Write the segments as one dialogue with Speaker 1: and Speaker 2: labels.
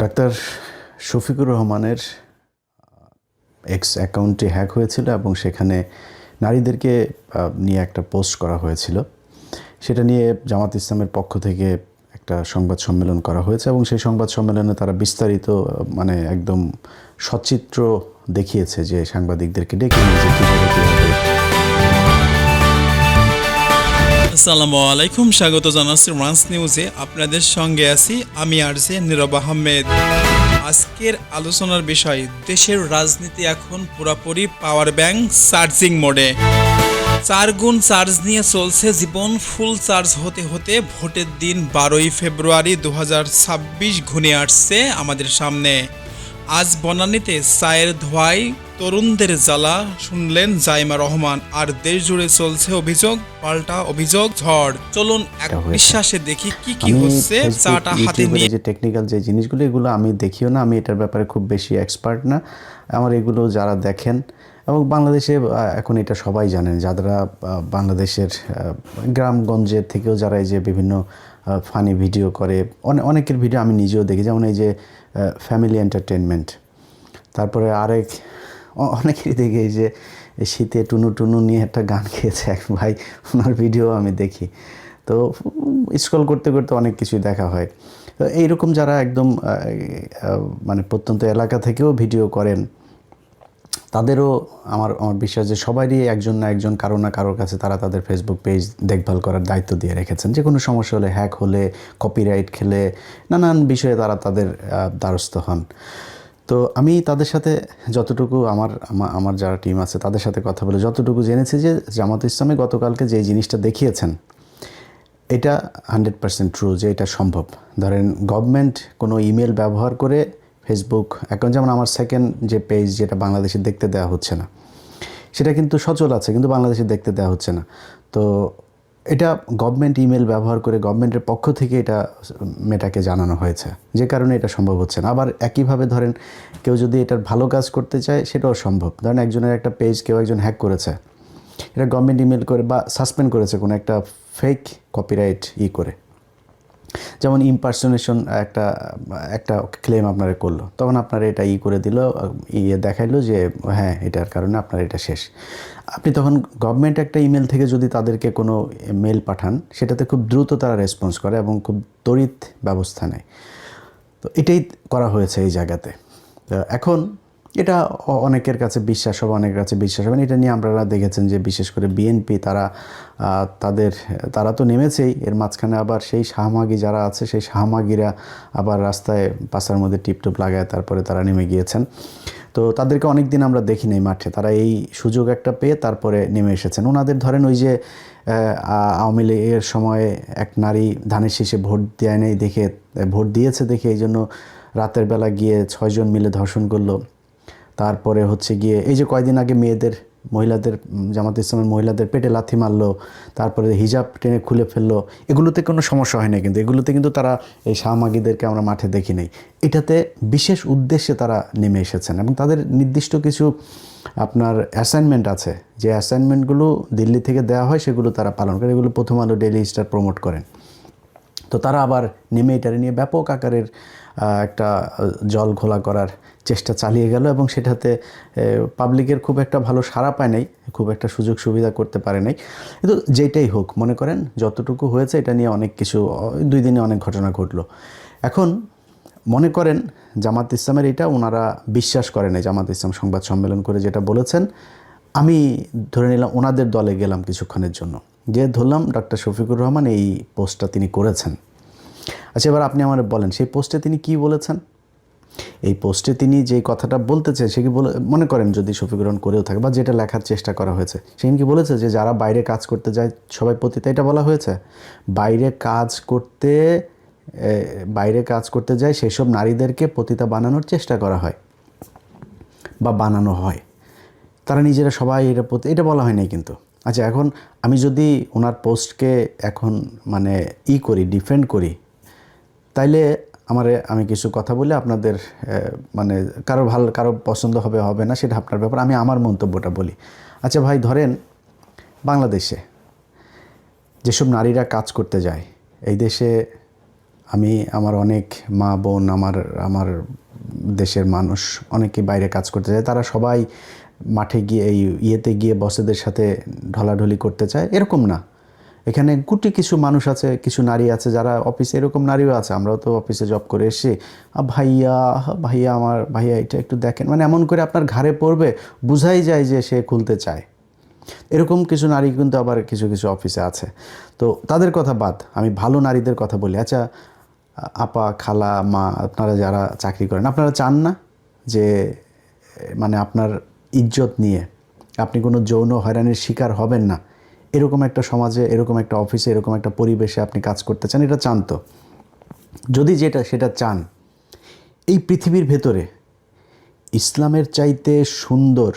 Speaker 1: Doctor Shafiqur রহমানের x অ্যাকাউন্টটি hack হয়েছিল এবং সেখানে নারীদেরকে নিয়ে একটা পোস্ট করা হয়েছিল। সেটা নিয়ে জামাত ইসলামের পক্ষ থেকে একটা সংবাদ সম্মেলন করা হয়েছে এবং সেই সংবাদ সম্মেলনে তারা বিস্তারিত একদম সচিত্র দেখিয়েছে যে সাংবাদিকদেরকে ডেকে নিয়েছে কীভাবে
Speaker 2: আসসালামু আলাইকুম, স্বাগত জানাচ্ছি রান্স নিউজে। আপনাদের সঙ্গে আছি আমি আরজে নীরব আহমেদ। আজকের আলোচনার বিষয়, দেশের রাজনীতি এখন পুরোপুরি পাওয়ার ব্যাংক চার্জিং মোডে। 4 গুণ চার্জ নিয়ে চলছে জীবন। ফুল চার্জ হতে হতে ভোটের দিন 12ই ফেব্রুয়ারি 2026 ঘনিয়ে আসছে আমাদের সামনে। আজ বনানীতে চায়ের ধোয়ায় তরুণদের জ্বালা শুনলেন জাইমা রহমান। আর দেশ জুড়ে চলছে অভিযোগ পাল্টা অভিযোগ ঝড়। চলুন এক বিশ্বাসে দেখি কি হচ্ছে চাটা হাতে নিয়ে।
Speaker 1: যে টেকনিক্যাল যে জিনিসগুলো এগুলো আমি দেখিও না, আমি এটার ব্যাপারে খুব বেশি এক্সপার্ট না। আমার এগুলো যারা দেখেন এবং বাংলাদেশে এখন এটা সবাই জানেন, যারা বাংলাদেশের গ্রামগঞ্জের থেকেও যারা এই যে বিভিন্ন ফানি ভিডিও করে, অনেকের ভিডিও আমি নিজেও দেখি, যেমন এই যে ফ্যামিলি এন্টারটেনমেন্ট, তারপরে অনেকেরই দেখি এই যে শীতে টুনু টুনু নিয়ে একটা গান গেয়েছে এক ভাই, ওনার ভিডিও আমি দেখি। তো স্ক্রল করতে করতে অনেক কিছুই দেখা হয়। তো এইরকম যারা একদম প্রত্যন্ত এলাকা থেকেও ভিডিও করেন, তাদেরও আমার বিশ্বাস যে সবারই একজন না একজন কারো না কারোর কাছে তারা তাদের ফেসবুক পেজ দেখভাল করার দায়িত্ব দিয়ে রেখেছেন। যে কোনো সমস্যা হলে, হ্যাক হলে, কপিরাইট খেলে, নানান বিষয়ে তারা তাদের দ্বারস্থ হন। তো আমি তাদের সাথে যতটুকু আমার যারা টিম আছে তাদের সাথে কথা বলে যতটুকু জেনেছি যে জামাত ইসলামে গতকালকে যে জিনিসটা দেখিয়েছেন এটা 100% ট্রু, যে এটা সম্ভব। ধরেন গভর্নমেন্ট কোনো ইমেল ব্যবহার করে ফেসবুক অ্যাকাউন্ট, যেমন আমার সেকেন্ড যে পেজ যেটা বাংলাদেশে দেখতে দেওয়া হচ্ছে না, সেটা কিন্তু সচল আছে কিন্তু বাংলাদেশে দেখতে দেওয়া হচ্ছে না। তো এটা গভর্নমেন্ট ইমেল ব্যবহার করে গভর্নমেন্টের পক্ষ থেকে এটা মেটাকে জানানো হয়েছে, যে কারণে এটা সম্ভব হচ্ছে না। আবার একইভাবে ধরেন কেউ যদি এটার ভালো কাজ করতে চায় সেটাও সম্ভব। ধরেন একজনের একটা পেজ কেউ একজন হ্যাক করেছে, এটা গভর্নমেন্ট ইমেল করে বা সাসপেন্ড করেছে কোনো একটা ফেক কপিরাইট করে, যেমন ইমপারসোনেশন একটা ক্লেম আপনারা করলো, তখন আপনারা এটা করে দিল, দেখাইলো যে হ্যাঁ এটার কারণে আপনার এটা শেষ। আপনি তখন গভর্নমেন্ট একটা ইমেল থেকে যদি তাদেরকে কোনো মেল পাঠান, সেটাতে খুব দ্রুত তারা রেসপন্স করে এবং খুব তড়িৎ ব্যবস্থা নেয়। তো এটাই করা হয়েছে এই জায়গাতে। তো এখন এটা অনেকের কাছে বিশ্বাস হবে, অনেকের কাছে বিশ্বাস হবে না। এটা নিয়ে আপনারা দেখেছেন যে বিশেষ করে বিএনপি তারা তো নেমেছেই, এর মাঝখানে আবার সেই শাহমাগি যারা আছে সেই শাহমাগিরা আবার রাস্তায় পাশার মধ্যে টিপটপ লাগায় তারপরে তারা নেমে গিয়েছেন। তো তাদেরকে অনেক দিন আমরা দেখি নাই মাঠে, তারা এই সুযোগ একটা পেয়ে তারপরে নেমে এসেছেন। ওনাদের ধরেন ওই যে আওয়ামী লীগের সময় এক নারী ধানের শীষে ভোট দেয় নেই দেখে, ভোট দিয়েছে দেখে এই জন্য রাতের বেলা গিয়ে 6 জন মিলে ধর্ষণ করলো। তারপরে হচ্ছে গিয়ে এই যে কয়দিন আগে মহিলাদের জামাত ইসলামের মহিলাদের পেটে লাথি মারলো, তারপরে হিজাব টেনে খুলে ফেললো। এগুলোতে কোনো সমস্যা হয় না, কিন্তু এগুলোতে কিন্তু তারা এই শাহমাগিদেরকে আমরা মাঠে দেখি নাই। এটাতে বিশেষ উদ্দেশ্যে তারা নেমে এসেছেন এবং তাদের নির্দিষ্ট কিছু আপনার অ্যাসাইনমেন্ট আছে, যে অ্যাসাইনমেন্টগুলো দিল্লি থেকে দেওয়া হয় সেগুলো তারা পালন করে। এগুলো প্রথম আলো, ডেইলি স্টার প্রমোট করেন। তো তারা আবার নেমে এটারে নিয়ে ব্যাপক আকারের একটা জল ঘোলা করার চেষ্টা চালিয়ে গেল এবং সেটাতে পাবলিকের খুব একটা ভালো সাড়া পায় নাই, খুব একটা সুযোগ সুবিধা করতে পারে নাই। কিন্তু যেটাই হোক, মনে করেন যতটুকু হয়েছে এটা নিয়ে অনেক কিছু, 2 দিনে অনেক ঘটনা ঘটলো। এখন মনে করেন জামাত ইসলামের এটা ওনারা বিশ্বাস করেন, জামাত ইসলাম সংবাদ সম্মেলন করে যেটা বলেছেন, আমি ধরে নিলাম ওনাদের দলে গেলাম কিছুক্ষণের জন্য, যে ধরলাম ডক্টর শফিকুর রহমান এই পোস্টটা তিনি করেছেন। আচ্ছা, এবার আপনি আমার বলেন সেই পোস্টে তিনি কি বলেছেন। এই পোস্টে তিনি যে কথাটা বলতে চায় সে কি মনে করেন যদি শফিকুর রহমান করেও থাকে বা যেটা লেখার চেষ্টা করা হয়েছে, সেখানে কি বলেছে যে যারা বাইরে কাজ করতে যায় সবাই পতিতা, এটা বলা হয়েছে? বাইরে কাজ করতে যায় সেসব নারীদেরকে পতিতা বানানোর চেষ্টা করা হয় বা বানানো হয়, তারা নিজেরা সবাই এটা বলা হয় নাই কিন্তু। আচ্ছা, এখন আমি যদি ওনার পোস্টকে এখন ডিফেন্ড করি, তাইলে আমি কিছু কথা বলে আপনাদের কারো পছন্দ হবে না, সেটা আপনার ব্যাপার। আমি আমার মন্তব্যটা বলি। আচ্ছা ভাই, ধরেন বাংলাদেশে যেসব নারীরা কাজ করতে যায়, এই দেশে আমি আমার অনেক মা বোন, আমার দেশের মানুষ অনেকে বাইরে কাজ করতে চায়, তারা সবাই মাঠে গিয়ে এই ইয়েতে গিয়ে বসেদের সাথে ঢলাঢলি করতে চায়, এরকম না। এখানে গুটি কিছু মানুষ আছে, কিছু নারী আছে যারা অফিসে, এরকম নারীও আছে, আমরাও তো অফিসে জব করে এসে ভাইয়া ভাইয়া আমার ভাইয়া এটা একটু দেখেন, মানে এমন করে আপনার ঘাড়ে পড়বে, বুঝাই যায় যে সে খুলতে চায়। এরকম কিছু নারী কিন্তু আবার কিছু কিছু অফিসে আছে। তো তাদের কথা বাদ, আমি ভালো নারীদের কথা বলি। আচ্ছা আপা, খালা, মা, আপনারা যারা চাকরি করেন, আপনারা চান না যে মানে আপনার ইজ্জত নিয়ে আপনি কোনো যৌন হয়রানির শিকার হবেন না, এরকম একটা সমাজে, এরকম একটা অফিসে, এরকম একটা পরিবেশে আপনি কাজ করতে চান? এটা চান তো? যদি সেটা চান, এই পৃথিবীর ভেতরে ইসলামের চাইতে সুন্দর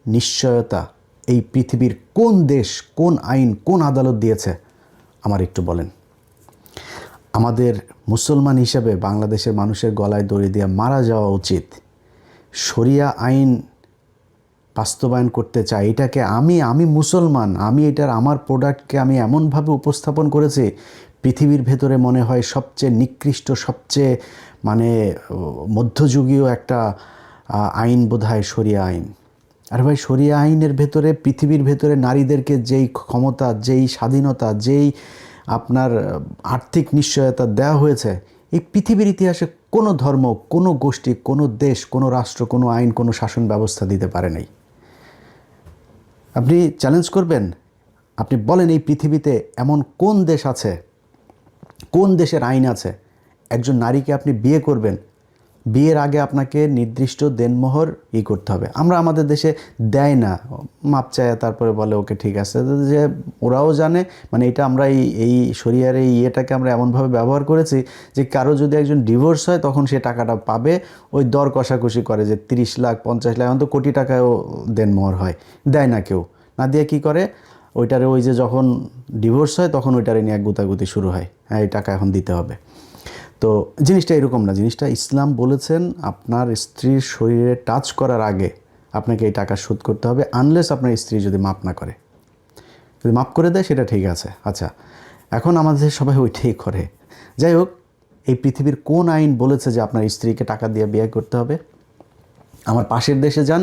Speaker 1: নিশ্চয়তা এই পৃথিবীর কোন দেশ, কোন আইন, কোন আদালত দিয়েছে আমার একটু বলেন। আমাদের মুসলমান হিসেবে বাংলাদেশের মানুষের গলায় দড়ি দিয়ে মারা যাওয়া উচিত। শরিয়া আইন বাস্তবায়ন করতে চাই, এটাকে আমি মুসলমান, আমি এটার আমার প্রোডাক্টকে আমি এমনভাবে উপস্থাপন করেছি, পৃথিবীর ভেতরে মনে হয় সবচেয়ে নিকৃষ্ট, সবচেয়ে মানে মধ্যযুগীয় একটা আইন বোধহয় শরিয়া আইন। আর ভাই, শরিয়া আইনের ভেতরে, পৃথিবীর ভেতরে নারীদেরকে যেই ক্ষমতা, যেই স্বাধীনতা, যেই আপনার আর্থিক নিশ্চয়তা দেওয়া হয়েছে, এই পৃথিবীর ইতিহাসে কোনো ধর্ম, কোনো গোষ্ঠী, কোনো দেশ, কোনো রাষ্ট্র, কোনো আইন, কোনো শাসন ব্যবস্থা দিতে পারে নাই। আপনি চ্যালেঞ্জ করবেন, আপনি বলেন এই পৃথিবীতে এমন কোন দেশ আছে, কোন দেশের আইন আছে, একজন নারীকে আপনি বিয়ে করবেন, বিয়ের আগে আপনাকে নির্দিষ্ট দেনমোহর করতে হবে। আমরা আমাদের দেশে দেয় না, মাপ চায়, তারপরে বলে ওকে ঠিক আছে, যে ওরাও জানে, মানে এটা আমরা এই শরিয়ার এই ইয়েটাকে আমরা এমনভাবে ব্যবহার করেছি যে কারো যদি একজন ডিভোর্স হয় তখন সে টাকাটা পাবে, ওই দর কষাকষি করে যে 30 লাখ 50 লাখ, এখন তো কোটি টাকায়ও দেনমোহর হয়, দেয় না কেউ, না দিয়ে কী করে ওইটারে, ওই যে যখন ডিভোর্স হয় তখন ওইটারে নিয়ে এক গুতাগুতি শুরু হয়, হ্যাঁ এই টাকা এখন দিতে হবে। তো জিনিসটা এরকম না, জিনিসটা ইসলাম বলেছেন আপনার স্ত্রীর শরীরে টাচ করার আগে আপনাকে এই টাকা শোধ করতে হবে, আনলেস আপনার স্ত্রী যদি মাপ না করে। যদি মাপ করে দেয় সেটা ঠিক আছে। আচ্ছা, এখন আমাদের সবাই ওইটাই করে। যাই হোক, এই পৃথিবীর কোন আইন বলেছে যে আপনার স্ত্রীকে টাকা দিয়ে বিয়ে করতে হবে? আমার পাশের দেশে যান,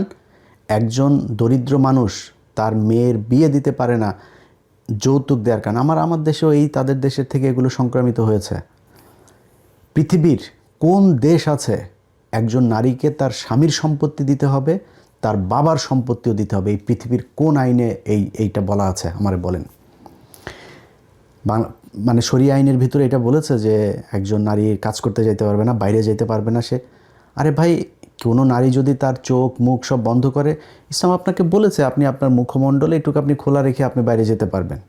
Speaker 1: একজন দরিদ্র মানুষ তার মেয়ের বিয়ে দিতে পারে না যৌতুক দেওয়ার কারণে। আমার দেশেও তাদের দেশের থেকে এগুলো সংক্রামিত হয়েছে। পৃথিবীর কোন দেশ আছে একজন নারীকে তার স্বামীর সম্পত্তি দিতে হবে, তার বাবার সম্পত্তিও দিতে হবে? এই পৃথিবীর কোন আইনে এইটা বলা আছে আমারে বলেন। মানে শরিয়া আইনের ভিতরে এটা বলেছে যে একজন নারী কাজ করতে যেতে পারবে না, বাইরে যেতে পারবে না সে। আরে ভাই, কোনো নারী যদি তার চোখ মুখ সব বন্ধ করে, ইসলাম আপনাকে বলেছে আপনি আপনার মুখমণ্ডলে এটুকু আপনি খোলা রেখে আপনি বাইরে যেতে পারবেন।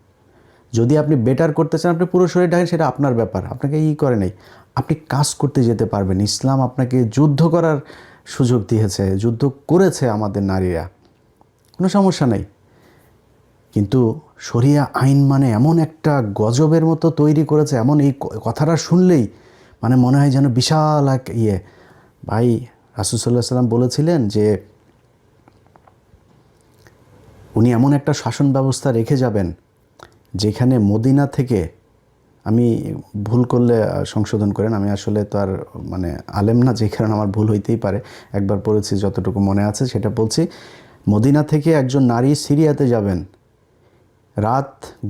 Speaker 1: যদি আপনি বেটার করতে চান, আপনি পুরো শরীর ঢাকেন, সেটা আপনার ব্যাপার, আপনাকে করে নেই, আপনি কাজ করতে যেতে পারবেন। ইসলাম আপনাকে যুদ্ধ করার সুযোগ দিয়েছে, যুদ্ধ করেছে আমাদের নারীরা, কোনো সমস্যা নেই। কিন্তু শরিয়া আইন মানে এমন একটা গজবের মতো তৈরি করেছে, এমন এই কথাটা শুনলেই মানে মনে হয় যেন বিশাল এক ভাই, রাসূল সাল্লাল্লাহু আলাইহি সাল্লাম বলেছিলেন যে উনি এমন একটা শাসন ব্যবস্থা রেখে যাবেন যেখানে মদিনা থেকে, আমি ভুল করলে সংশোধন করেন, আমি আসলে তো আর মানে আলেম না, যে কারণে আমার ভুল হইতেই পারে, একবার পড়েছি যতটুকু মনে আছে সেটা বলছি। মদিনা থেকে একজন নারী সিরিয়াতে যাবেন,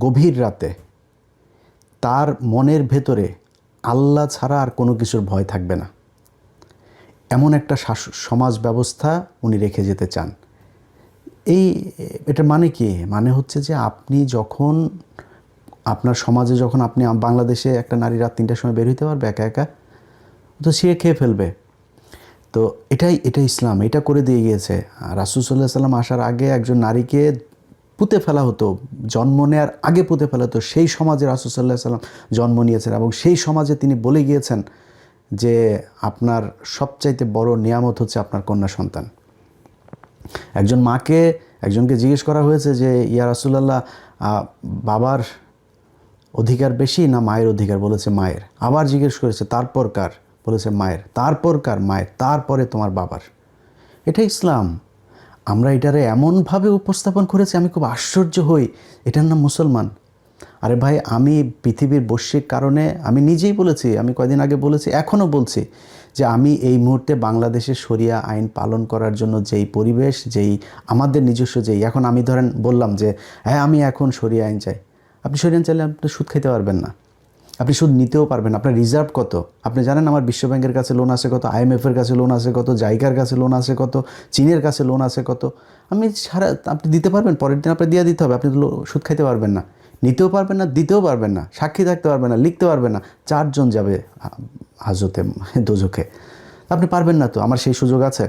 Speaker 1: গভীর রাতে, তার মনের ভেতরে আল্লাহ ছাড়া আর কোনো কিছুর ভয় থাকবে না, এমন একটা সমাজ ব্যবস্থা উনি রেখে যেতে চান। এটা মানে কি? মানে হচ্ছে যে আপনি যখন আপনার সমাজে, যখন আপনি বাংলাদেশে একটা নারী রাত 3টার সময় বের হইতে পারবে একা একা, তো সে খেয়ে ফেলবে। তো এটাই ইসলাম, এটা করে দিয়ে গিয়েছে। রাসূল সাল্লাল্লাহু আলাইহি সাল্লাম আসার আগে একজন নারীকে পুঁতে ফেলা হতো, জন্ম নেওয়ার আগে পুঁতে ফেলা হতো। সেই সমাজে রাসূল সাল্লাল্লাহু আলাইহি সাল্লাম জন্ম নিয়েছেন এবং সেই সমাজে তিনি বলে গিয়েছেন যে আপনার সবচাইতে বড় নিয়ামত হচ্ছে আপনার কন্যা সন্তান। একজনকে জিজ্ঞেস করা হয়েছে যে ইয়া রাসূলুল্লাহ, বাবার অধিকার বেশি না মায়ের অধিকার? বলেছে মায়ের। আবার জিজ্ঞেস করেছে তারপর কার? বলেছে মায়ের। তারপর কার? মায়ের। তারপরে তোমার বাবার। এটা ইসলাম। আমরা এটারে এমনভাবে উপস্থাপন করেছি, আমি খুব আশ্চর্য হই, এটার নাম মুসলমান। আরে ভাই, আমি পৃথিবীর বৈশ্বিক কারণে আমি নিজেই বলেছি, আমি কয়দিন আগে বলেছি, এখনও বলছি যে আমি এই মুহূর্তে বাংলাদেশে শরিয়া আইন পালন করার জন্য যেই পরিবেশ, যেই আমাদের নিজস্ব যেই, এখন আমি ধরেন বললাম যে হ্যাঁ আমি এখন শরিয়া আইন চাই, আপনি শরিয়া আইন চাইলে আপনি সুদ খেতে পারবেন না, আপনি সুদ নিতেও পারবেন না। আপনার রিজার্ভ কত আপনি জানেন? আমার বিশ্বব্যাংকের কাছে লোন আছে কত, আইএমএফের কাছে লোন আছে কত, জাইকার কাছে লোন আছে কত, চীনের কাছে লোন আছে কত। আমি সারা আপনি দিতে পারবেন, পরের দিন আপনি দিয়ে দিতে হবে, আপনি সুদ খাইতে পারবেন না, নিতেও পারবেন না, দিতেও পারবেন না, সাক্ষী থাকতে পারবেন না, লিখতে পারবেন না, 4 জন যাবে হাজতে দোজখে, আপনি পারবেন না। তো আমার সেই সুযোগ আছে?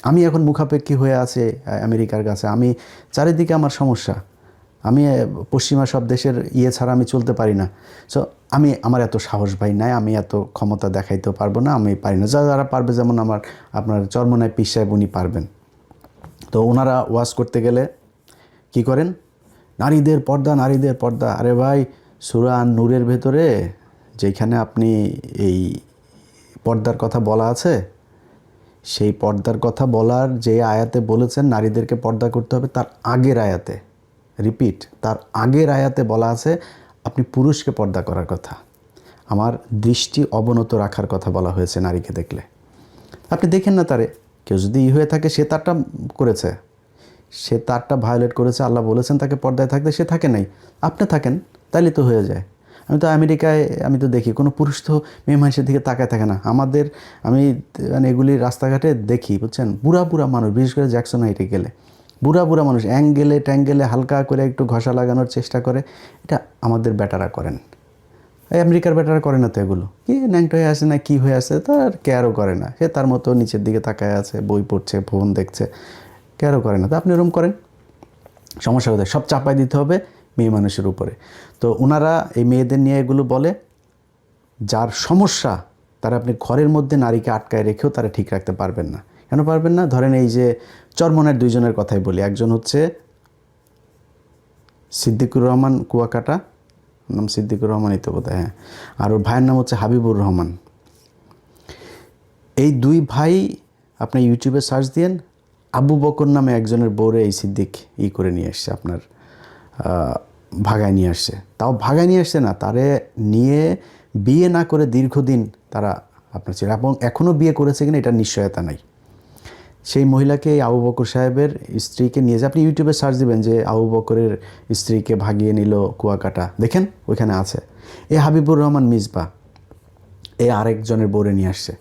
Speaker 1: আমি এখন মুখাপেক্ষী হয়ে আছে আমেরিকার কাছে, আমি চারিদিকে আমার সমস্যা, আমি পশ্চিমা সব দেশের ছাড়া আমি চলতে পারি না। সো আমার এত সাহস ভাই নাই, আমি এত ক্ষমতা দেখাইতেও পারবো না, আমি পারি না। যারা পারবে, যেমন আপনার চরমনায় পীর সাহেব, উনি পারবেন। তো ওনারা ওয়াজ করতে গেলে কি করেন? নারীদের পর্দা, নারীদের পর্দা। আরে ভাই, সূরা নূরের ভেতরে যেখানে আপনি এই পর্দার কথা বলা আছে, সেই পর্দার কথা বলার যে আয়াতে বলেছেন নারীদেরকে পর্দা করতে হবে, তার আগের আয়াতে, রিপিট, তার আগের আয়াতে বলা আছে আপনি পুরুষকে পর্দা করার কথা, আমার দৃষ্টি অবনত রাখার কথা বলা হয়েছে নারীকে দেখলে। আপনি দেখেন না তারে, কেউ যদি হয়ে থাকে, সে তারটা করেছে, সে তারটা ভায়োলেট করেছে, আল্লাহ বলেছেন তাকে পর্দায় থাকতে, সে থাকে নাই, আপনি থাকেন, তাইলে তো হয়ে যায়। আমি তো আমেরিকায় আমি তো দেখি কোনো পুরুষ তো মেয়ে মানুষের দিকে তাকায় থাকে না। আমি মানে এগুলি রাস্তাঘাটে দেখি, বুঝছেন, বুড়া বুড়া মানুষ, বিশেষ করে জ্যাকসন হাইটে গেলে বুড়া বুড়া মানুষ অ্যাঙ্গেলে ট্যাঙ্গেলে হালকা করে একটু ঘষা লাগানোর চেষ্টা করে। এটা আমাদের বেটারা করেন, এই আমেরিকার বেটারা করে না তো। এগুলো কি ন্যাংটো হয়ে আসে না কি হয়ে আসে, তার কেয়ারও করে না, সে তার মতো নিচের দিকে তাকায় আছে, বই পড়ছে, ফোন দেখছে, কেয়ারও করে না। তো আপনি এরকম করেন, সমস্যা কোথায়? সব চাপাই দিতে হবে মেয়ে মানুষের উপরে। তো ওনারা এই মেয়েদের নিয়ে এগুলো বলে, যার সমস্যা তারা আপনি ঘরের মধ্যে নারীকে আটকায় রেখেও তারা ঠিক রাখতে পারবেন না। কেন পারবেন না? ধরেন এই যে চরমনের 2 জনের কথাই বলি, একজন হচ্ছে সিদ্দিকুর রহমান কুয়াকাটা, নাম সিদ্দিকুর রহমানই তো বোধহয়, হ্যাঁ, আর ওর ভাইয়ের নাম হচ্ছে হাবিবুর রহমান। এই 2 ভাই আপনি ইউটিউবে সার্চ দিয়েন, আবু বকর নামে একজনের বউরে এই সিদ্দিক করে নিয়ে আসছে, আপনার ভাগায় নিয়ে আসছে। তাও ভাগায় নিয়ে আসছে না, তারে নিয়ে বিয়ে না করে দীর্ঘদিন তারা আপনার ছিল, এবং এখনও বিয়ে করেছে কিনা এটার নিশ্চয়তা নাই। সেই মহিলাকে এই আবু বকর সাহেবের স্ত্রীকে নিয়ে আপনি ইউটিউবে সার্চ দিবেন যে আবু বকরের স্ত্রীকে ভাগিয়ে নিল কুয়াকাটা, দেখেন ওইখানে আছে। এই হাবিবুর রহমান মিসবা এই আরেকজনের বউরে নিয়ে আসছে।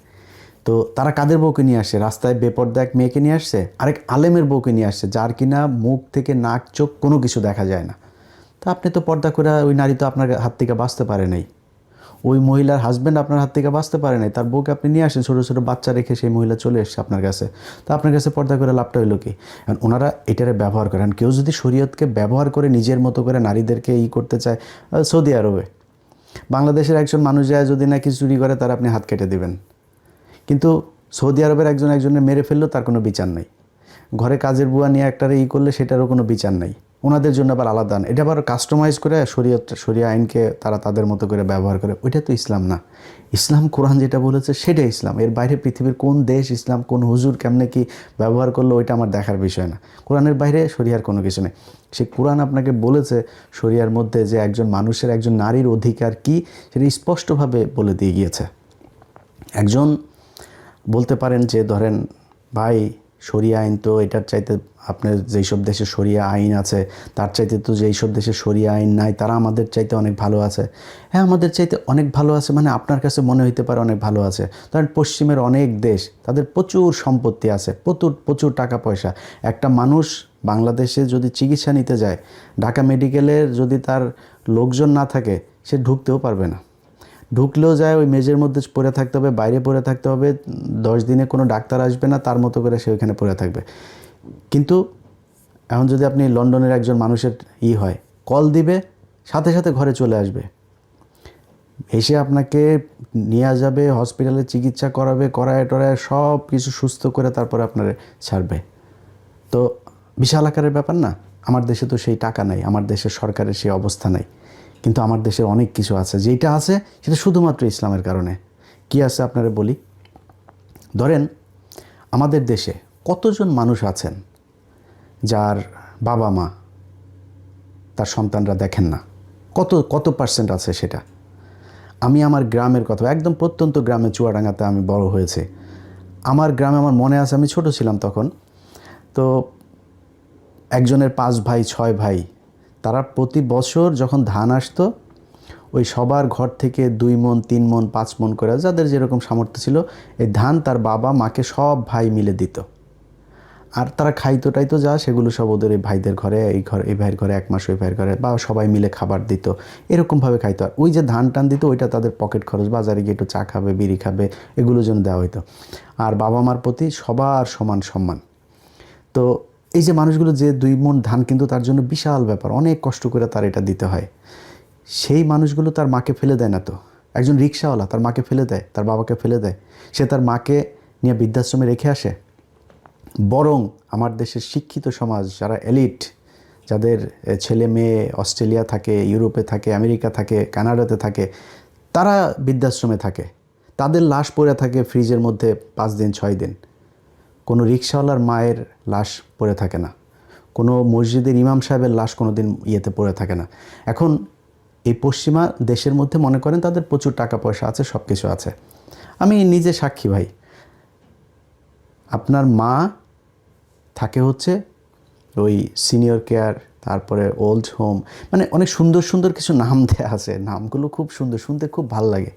Speaker 1: তো তারা কাদের বউকে নিয়ে আসছে? রাস্তায় বেপর্দা এক মেয়েকে নিয়ে আসছে, আরেক আলেমের বউকে নিয়ে আসছে, যার কিনা মুখ থেকে নাক চোখ কোনো কিছু দেখা যায় না। তা আপনি তো পর্দা করে, ওই নারী তো আপনার হাত থেকে বাঁচতে পারে নাই, ওই মহিলার হাজব্যান্ড আপনার হাত থেকে বাঁচতে পারে নাই, তার বউকে আপনি নিয়ে আসেন, ছোটো ছোটো বাচ্চা রেখে সেই মহিলা চলে এসছে আপনার কাছে। তো আপনার কাছে পর্দা করে লাভটা হইলো কি? কারণ ওনারা এটারে ব্যবহার করেন। কেউ যদি শরীয়তকে ব্যবহার করে নিজের মতো করে নারীদেরকে করতে চায়, সৌদি আরবে বাংলাদেশের একজন মানুষ যায় যদি না কিছু চুরি করে, তার আপনি হাত কেটে দিবেন। কিন্তু সৌদি আরবের একজনের মেরে ফেললেও তার কোনো বিচার নাই। ঘরে কাজের বুয়া নিয়ে একটারে করলে সেটারও কোনো বিচার নাই। ওনাদের জন্য আবার আলাদা, এটা আবার কাস্টমাইজ করে শরিয়া আইনকে তারা তাদের মতো করে ব্যবহার করে। ওইটা তো ইসলাম না। ইসলাম কোরআন যেটা বলেছে সেটাই ইসলাম। এর বাইরে পৃথিবীর কোন দেশ ইসলাম, কোন হুজুর কেমনে কি ব্যবহার করলো, ওইটা আমার দেখার বিষয় না। কোরআনের বাইরে শরিয়ার কোনো কিছু নেই। সে কোরআন আপনাকে বলেছে শরিয়ার মধ্যে যে একজন মানুষের, একজন নারীর অধিকার কি, সেটা স্পষ্টভাবে বলে দিয়ে গিয়েছে। একজন বলতে পারেন যে ধরেন ভাই শরিয়া আইন তো এটার চাইতে আপনার যেই সব দেশে শরিয়া আইন আছে তার চাইতে তো যেই সব দেশে শরিয়া আইন নাই তারা আমাদের চাইতে অনেক ভালো আছে। হ্যাঁ, আমাদের চাইতে অনেক ভালো আছে, মানে আপনার কাছে মনে হইতে পারে অনেক ভালো আছে। ধরেন পশ্চিমের অনেক দেশ, তাদের প্রচুর সম্পত্তি আছে, প্রচুর টাকা পয়সা। একটা মানুষ বাংলাদেশে যদি চিকিৎসা নিতে যায়, ঢাকা মেডিকেলের যদি তার লোকজন না থাকে, সে ঢুকতেও পারবে না। ঢুকলেও যায় ওই মেজের মধ্যে পড়ে থাকতে হবে, বাইরে পড়ে থাকতে হবে, 10 দিনে কোনো ডাক্তার আসবে না, তার মতো করে সে ওইখানে পড়ে থাকবে। কিন্তু এখন যদি আপনি লন্ডনের একজন মানুষের হয়, কল দিবে, সাথে সাথে ঘরে চলে আসবে, এসে আপনাকে নিয়ে যাবে, হসপিটালে চিকিৎসা করাবে, করায় টরায় সব কিছু সুস্থ করে তারপরে আপনার ছাড়বে। তো বিশাল আকারের ব্যাপার না? আমার দেশে তো সেই টাকা নাই, আমার দেশের সরকারের সেই অবস্থা নাই। কিন্তু আমার দেশের অনেক কিছু আছে, যেটা আছে সেটা শুধুমাত্র ইসলামের কারণে। কি আছে আপনারা বলি। ধরেন আমাদের দেশে কতজন মানুষ আছেন যার বাবা মা তার সন্তানরা দেখেন না? কত কত পার্সেন্ট আছে সেটা? আমি আমার গ্রামের কথা, একদম প্রত্যন্ত গ্রামে চুয়াডাঙ্গাতে আমি বড় হয়েছে। আমার গ্রামে আমার মনে আছে, আমি ছোট ছিলাম তখন, তো একজনের 5 ভাই 6 ভাই, তারা প্রতি বছর যখন ধান আসতো ওই সবার ঘর থেকে 2 মণ 3 মণ 5 মণ করে, যাদের যেরকম সামর্থ্য ছিল, এই ধান তার বাবা মাকে সব ভাই মিলে দিত। আর তারা খাইতো টাইতো যা, সেগুলো সব ওদের এই ভাইদের ঘরে, এই ভাইয়ের ঘরে 1 মাস, ওই ভাইয়ের ঘরে, বা সবাই মিলে খাবার দিত, এরকমভাবে খাইতো। আর ওই যে ধান টান দিত, ওইটা তাদের পকেট খরচ, বাজারে গিয়ে একটু চা খাবে, বিড়ি খাবে, এগুলোর জন্য দেওয়া হইতো। আর বাবা মার প্রতি সবার সমান সম্মান। তো এই যে মানুষগুলো যে 2 মণ ধান, কিন্তু তার জন্য বিশাল ব্যাপার, অনেক কষ্ট করে তার এটা দিতে হয়। সেই মানুষগুলো তার মাকে ফেলে দেয় না তো। একজন রিক্সাওয়ালা তার মাকে ফেলে দেয়, তার বাবাকে ফেলে দেয়, সে তার মাকে নিয়ে বৃদ্ধাশ্রমে রেখে আসে? বরং আমার দেশের শিক্ষিত সমাজ, যারা এলিট, যাদের ছেলে মেয়ে অস্ট্রেলিয়া থাকে, ইউরোপে থাকে, আমেরিকা থাকে, কানাডাতে থাকে, তারা বৃদ্ধাশ্রমে থাকে, তাদের লাশ পড়ে থাকে ফ্রিজের মধ্যে 5 দিন 6 দিন। কোনো রিক্সাওয়ালার মায়ের লাশ পড়ে থাকে না, কোনো মসজিদের ইমাম সাহেবের লাশ কোনো দিন ইয়েতে পড়ে থাকে না। এখন এই পশ্চিমা দেশের মধ্যে মনে করেন তাদের প্রচুর টাকা পয়সা আছে, সব কিছু আছে। আমি নিজে সাক্ষী ভাই, আপনার মা থাকে হচ্ছে ওই সিনিয়র কেয়ার, তারপরে ওল্ড হোম, মানে অনেক সুন্দর সুন্দর কিছু নাম দেওয়া আছে, নামগুলো খুব সুন্দর, শুনতে খুব ভালো লাগে।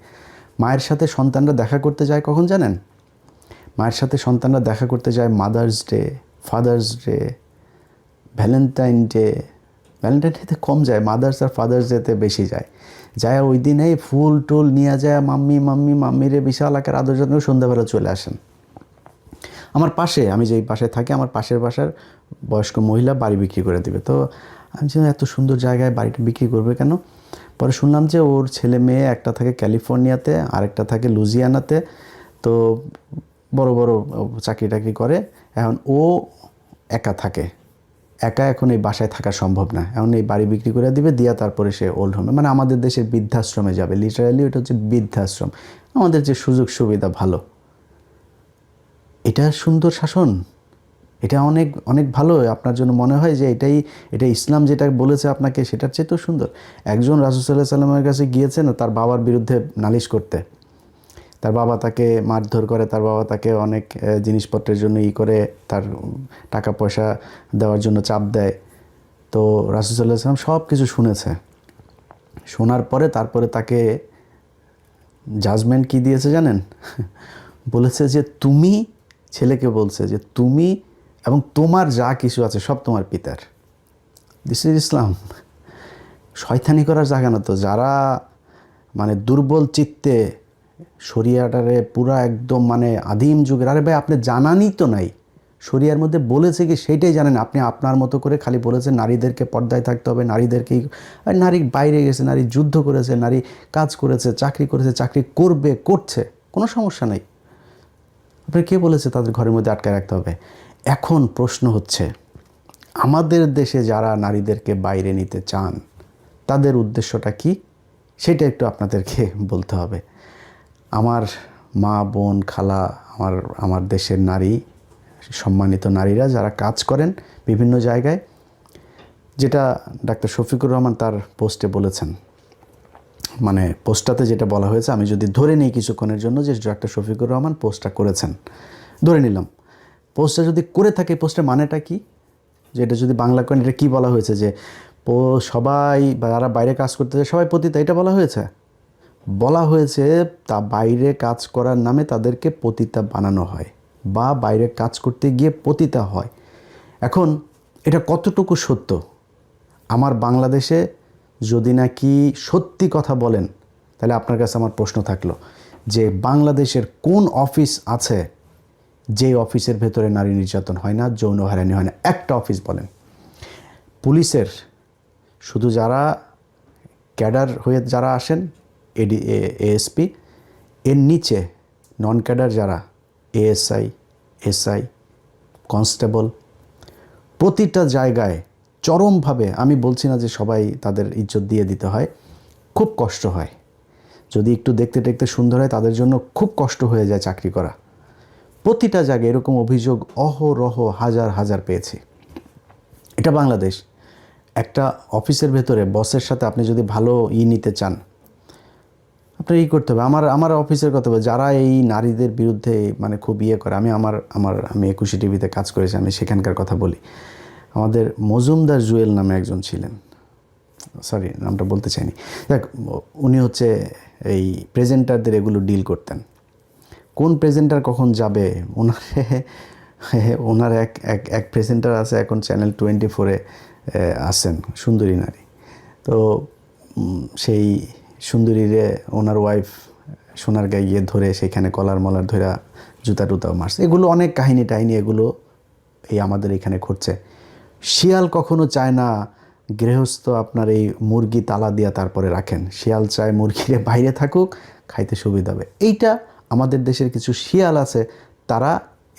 Speaker 1: মায়ের সাথে সন্তানরা দেখা করতে যায় কখন জানেন? মায়ের সাথে সন্তানরা দেখা করতে যায় mother's day, father's day, Valentine day. Valentine ডেতে কম যায়, মাদার্স আর ফাদার্স ডেতে বেশি যায়। যায় ওই দিনেই ফুল টুল নিয়ে যায়, মাম্মি মাম্মি মাম্মিরে বিশাল আকার আদর যত্ন, সন্ধ্যাবেলা চলে আসেন। আমার পাশে, আমি যেই বাসায় থাকি, আমার পাশের বাসার বয়স্ক মহিলা বাড়ি বিক্রি করে দিবে। তো আমি যে এত সুন্দর জায়গায় বাড়িটা বিক্রি করবে কেন? পরে শুনলাম যে ওর ছেলে মেয়ে, একটা থাকে ক্যালিফোর্নিয়াতে, আরেকটা থাকে লুজিয়ানাতে, তো বড় বড় চাকরি টাকরি করে। এখন ও একা থাকে, একা এখন এই বাসায় থাকা সম্ভব না, এখন এই বাড়ি বিক্রি করে দিবে, দিয়া তারপরে সে ওল্ড হোমে, মানে আমাদের দেশের বৃদ্ধাশ্রমে যাবে। লিটারালি ওটা হচ্ছে বৃদ্ধাশ্রম। আমাদের যে সুযোগ সুবিধা ভালো, এটা সুন্দর শাসন, এটা অনেক অনেক ভালো। আপনার জন্য মনে হয় যে এটা ইসলাম যেটা বলেছে আপনাকে, সেটার চেয়ে তো সুন্দর। একজন রাসূল সাল্লাল্লাহু আলাইহি সাল্লামের কাছে গিয়েছেন তার বাবার বিরুদ্ধে নালিশ করতে। তার বাবা তাকে মারধর করে, তার বাবা তাকে অনেক জিনিসপত্রের জন্য করে, তার টাকা পয়সা দেওয়ার জন্য চাপ দেয়। তো রাসূল সাল্লাল্লাহু আলাইহি সাল্লাম সব কিছু শুনেছে। শোনার পরে তারপরে তাকে জাজমেন্ট কি দিয়েছে জানেন? বলেছে যে তুমি, ছেলেকে বলছে যে তুমি এবং তোমার যা কিছু আছে সব তোমার পিতার। দিস ইজ ইসলাম। শয়তানি করার জায়গা না তো। যারা মানে দুর্বল চিত্তে শরিয়াটারে পুরা একদম মানে আদিম যুগের, আরে ভাই আপনি জানানই তো নাই শরিয়ার মধ্যে বলেছে কি সেইটাই জানেন। আপনি আপনার মতো করে খালি বলেছেন নারীদেরকে পর্দায় থাকতে হবে, নারীদেরকেই, আর নারী বাইরে গেছে, নারী যুদ্ধ করেছে, নারী কাজ করেছে, চাকরি করেছে, চাকরি করবে, করছে, কোনো সমস্যা নেই। আপনি কে বলেছে তাদের ঘরের মধ্যে আটকায় রাখতে হবে? এখন প্রশ্ন হচ্ছে, আমাদের দেশে যারা নারীদেরকে বাইরে নিতে চান তাদের উদ্দেশ্যটা কি, সেটা একটু আপনাদেরকে বলতে হবে। আমার মা, বোন, খালা, আমার দেশের নারী, সম্মানিত নারীরা যারা কাজ করেন বিভিন্ন জায়গায়, যেটা ডাক্তার শফিকুর রহমান তার পোস্টে বলেছেন, মানে পোস্টটাতে যেটা বলা হয়েছে, আমি যদি ধরে নিই কিছুক্ষণের জন্য যে ডাক্তার শফিকুর রহমান পোস্টটা করেছেন, ধরে নিলাম পোস্টটা যদি করে থাকে, পোস্টের মানেটা কি, যে এটা যদি বাংলা করেন, এটা কী বলা হয়েছে যে সবাই যারা বাইরে কাজ করতে যায় সবাই পতিতা, এটা বলা হয়েছে? বলা হয়েছে তা বাইরে কাজ করার নামে তাদেরকে পতিতা বানানো হয়, বা বাইরে কাজ করতে গিয়ে পতিতা হয়। এখন এটা কতটুকু সত্য? আমার বাংলাদেশে যদি নাকি সত্যি কথা বলেন, তাহলে আপনার কাছে আমার প্রশ্ন থাকলো যে বাংলাদেশের কোন অফিস আছে যে অফিসের ভেতরে নারী নির্যাতন হয় না, যৌন হয়রানি হয় না? একটা অফিস বলেন। পুলিশের শুধু যারা ক্যাডার হয়ে যারা আসেন, এএসপি, এর নিচে নন ক্যাডার যারা এএসআই, এসআই, কনস্টেবল, প্রতিটা জায়গায় চরমভাবে, আমি বলছি না যে সবাই তাদের ইজ্জত দিয়ে দিতে হয়, খুব কষ্ট হয়। যদি একটু দেখতে দেখতে সুন্দর হয় তাদের জন্য খুব কষ্ট হয়ে যায় চাকরি করা। প্রতিটা জায়গায় এরকম অভিযোগ অহরহ হাজার হাজার পেয়েছি। এটা বাংলাদেশ। একটা অফিসের ভেতরে বসের সাথে আপনি যদি ভালো নিতে চান, আপনার করতে হবে। আমার অফিসের কথা বলে যারা এই নারীদের বিরুদ্ধে মানে খুব করে, আমি আমি 21 টিভিতে কাজ করেছি, আমি সেখানকার কথা বলি। আমাদের মজুমদার জুয়েল নামে একজন ছিলেন, সরি নামটা বলতে চাইনি, দেখ উনি হচ্ছে এই প্রেজেন্টারদের এগুলো ডিল করতেন। কোন প্রেজেন্টার কখন যাবে ওনার এক প্রেজেন্টার আছে এখন চ্যানেল 24-এ আসেন, সুন্দরী নারী। তো সেই সুন্দরীরে ওনার ওয়াইফ সোনার গায়ে গিয়ে ধরে সেখানে কলার মলার ধরে জুতা টুতাও মারছে। এগুলো অনেক কাহিনী টাহিনী এগুলো এই আমাদের এখানে ঘটছে। শিয়াল কখনো চায় না গৃহস্থ আপনার এই মুরগি তালা দিয়া তারপরে রাখেন, শিয়াল চায় মুরগিরে বাইরে থাকুক, খাইতে সুবিধা হবে। এইটা আমাদের দেশের কিছু শিয়াল আছে, তারা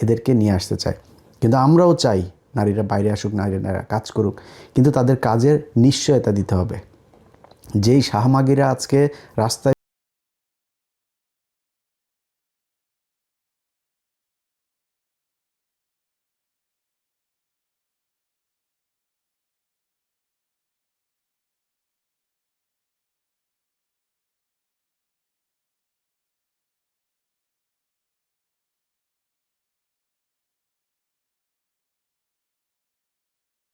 Speaker 1: এদেরকে নিয়ে আসতে চায়। কিন্তু আমরাও চাই নারীরা বাইরে আসুক, নারীরা কাজ করুক, কিন্তু তাদের কাজের নিশ্চয়তা দিতে হবে। যেই শাহমাগিরা আজকে রাস্তায়